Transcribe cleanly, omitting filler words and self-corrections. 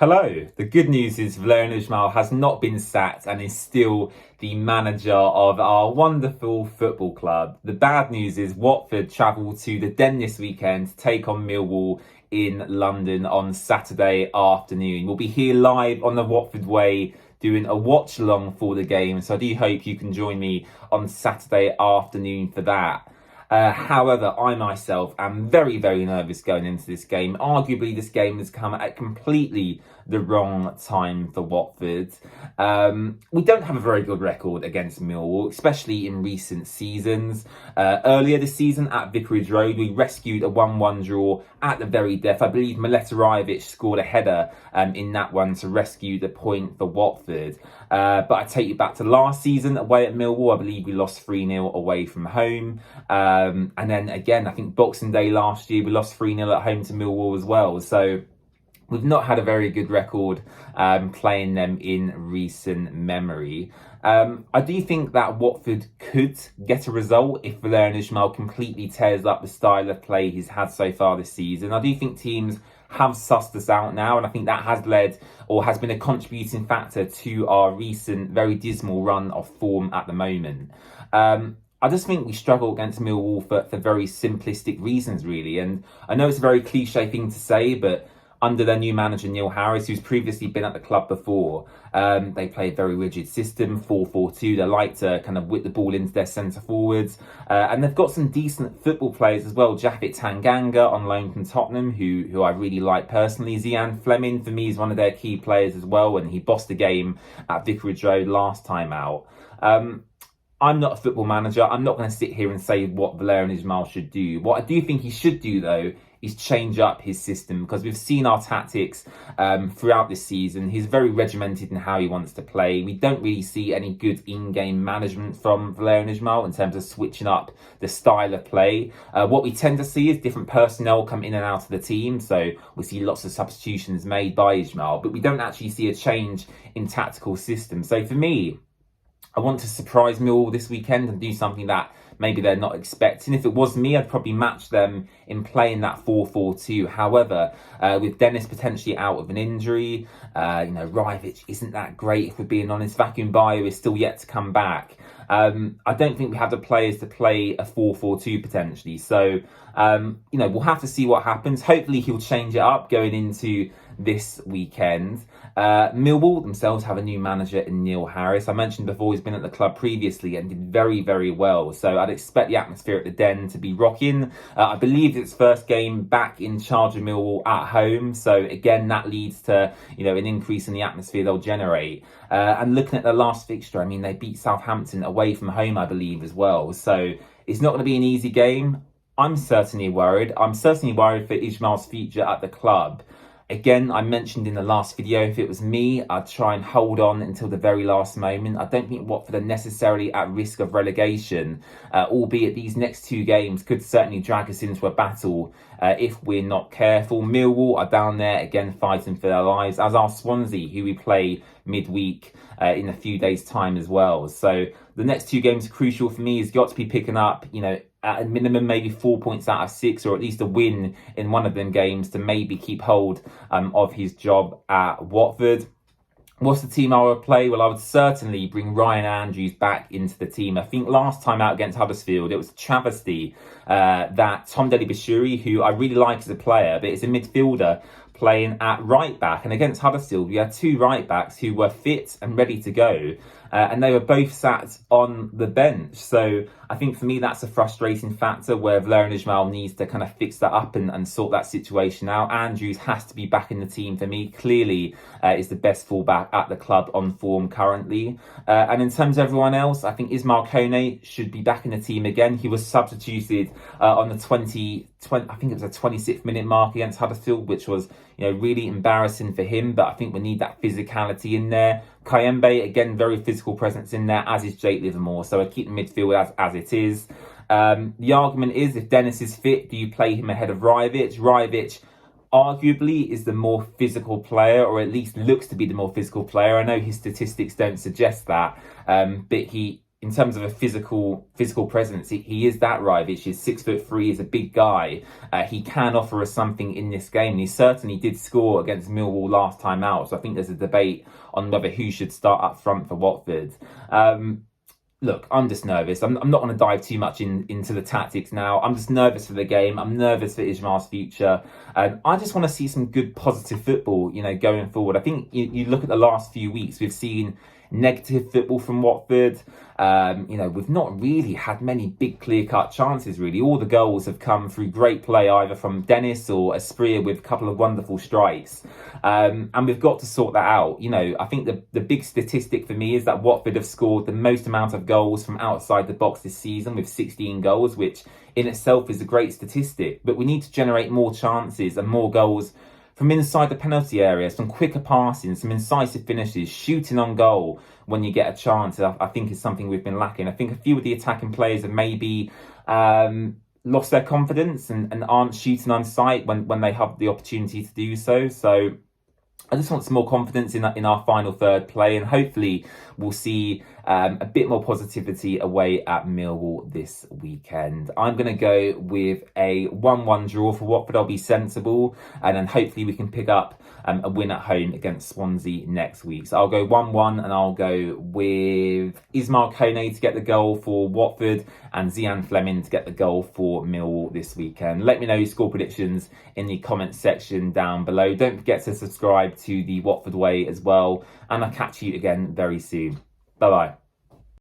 Hello. The good news is Vlahovic has not been sacked and is still the manager of our wonderful football club. The bad news is Watford travel to the Den this weekend to take on Millwall in London on Saturday afternoon. We'll be here live on the Watford Way doing a watch along for the game, so I do hope you can join me on Saturday afternoon for that. However, I myself am very, very nervous going into this game. Arguably, this game has come at completely the wrong time for Watford. We don't have a very good record against Millwall, especially in recent seasons. Earlier this season at Vicarage Road, we rescued a 1-1 draw at the very death. I believe Mileta scored a header in that one to rescue the point for Watford. But I take you back to last season away at Millwall. I believe we lost 3-0 away from home. And then again, I think Boxing Day last year, we lost 3-0 at home to Millwall as well. So we've not had a very good record playing them in recent memory. I do think that Watford could get a result if Vlahovic completely tears up the style of play he's had so far this season. I do think teams have sussed us out now, and I think that has led or has been a contributing factor to our recent very dismal run of form at the moment. I just think we struggle against Millwall for very simplistic reasons, really. And I know it's a very cliche thing to say, but under their new manager, Neil Harris, who's previously been at the club before, they play a very rigid system, 4-4-2. They like to kind of whip the ball into their centre forwards. And they've got some decent football players as well. Japhet Tanganga on loan from Tottenham, who I really like personally. Zian Fleming, for me, is one of their key players as well. And he bossed the game at Vicarage Road last time out. I'm not a football manager. I'm not going to sit here and say what Vlahovic should do. What I do think he should do, though, is change up his system, because we've seen our tactics throughout this season. He's very regimented in how he wants to play. We don't really see any good in-game management from Vlahovic in terms of switching up the style of play. What we tend to see is different personnel come in and out of the team. So we see lots of substitutions made by Ismail, but we don't actually see a change in tactical system. So for me, I want to surprise Millwall this weekend and do something that maybe they're not expecting. If it was me, I'd probably match them in playing that 4-4-2. However, with Dennis potentially out of an injury, Rajovic isn't that great, if we're being honest. Vacuum Bio is still yet to come back. I don't think we have the players to play a 4-4-2 potentially. So, we'll have to see what happens. Hopefully he'll change it up going into this weekend. Millwall themselves have a new manager in Neil Harris. I mentioned before he's been at the club previously and did very, very well. So I'd expect the atmosphere at the Den to be rocking. I believe it's first game back in charge of Millwall at home. So again, that leads to, an increase in the atmosphere they'll generate. And looking at the last fixture, I mean, they beat Southampton away from home, I believe, as well. So it's not going to be an easy game. I'm certainly worried. I'm certainly worried for Ismail's future at the club. Again, I mentioned in the last video, if it was me, I'd try and hold on until the very last moment. I don't think Watford are necessarily at risk of relegation, albeit these next two games could certainly drag us into a battle if we're not careful. Millwall are down there, again, fighting for their lives, as are Swansea, who we play midweek in a few days' time as well. So the next two games are crucial for me. He's got to be picking up, at a minimum, maybe 4 points out of 6, or at least a win in one of them games to maybe keep hold of his job at Watford. What's the team I would play? Well, I would certainly bring Ryan Andrews back into the team. I think last time out against Huddersfield, it was a travesty that Tom Delibashuri, who I really like as a player, but is a midfielder, playing at right back. And against Huddersfield, we had two right backs who were fit and ready to go. And they were both sat on the bench. So I think for me, that's a frustrating factor where Vlahovic needs to kind of fix that up and sort that situation out. Andrews has to be back in the team for me. Clearly is the best fullback at the club on form currently. And in terms of everyone else, I think Ismail Kone should be back in the team again. He was substituted on the 26th minute mark against Huddersfield, which was really embarrassing for him. But I think we need that physicality in there. Kayembe, again, very physical presence in there, as is Jake Livermore. So I keep the midfield as it is. The argument is, if Dennis is fit, do you play him ahead of Rajovic? Rajovic arguably is the more physical player, or at least looks to be the more physical player. I know his statistics don't suggest that, but he in terms of a physical presence, he is that Ryvic. He's 6'3", he's a big guy. He can offer us something in this game. And he certainly did score against Millwall last time out. So I think there's a debate on whether who should start up front for Watford. Look, I'm just nervous. I'm not going to dive too much into the tactics now. I'm just nervous for the game. I'm nervous for Ismail's future. I just want to see some good, positive football, going forward. I think you look at the last few weeks, we've seen negative football from Watford. We've not really had many big clear-cut chances, really. All the goals have come through great play, either from Dennis or Asprilla with a couple of wonderful strikes. And we've got to sort that out. I think the big statistic for me is that Watford have scored the most amount of goals from outside the box this season with 16 goals, which in itself is a great statistic. But we need to generate more chances and more goals from inside the penalty area, some quicker passing, some incisive finishes, shooting on goal when you get a chance, I think is something we've been lacking. I think a few of the attacking players have maybe lost their confidence and aren't shooting on sight when they have the opportunity to do so. So I just want some more confidence in our final third play, and hopefully we'll see a bit more positivity away at Millwall this weekend. I'm going to go with a 1-1 draw for Watford. I'll be sensible, and then hopefully we can pick up a win at home against Swansea next week. So I'll go 1-1, and I'll go with Ismail Kone to get the goal for Watford and Zian Fleming to get the goal for Millwall this weekend. Let me know your score predictions in the comments section down below. Don't forget to subscribe to the Watford Way as well, and I'll catch you again very soon. Bye-bye.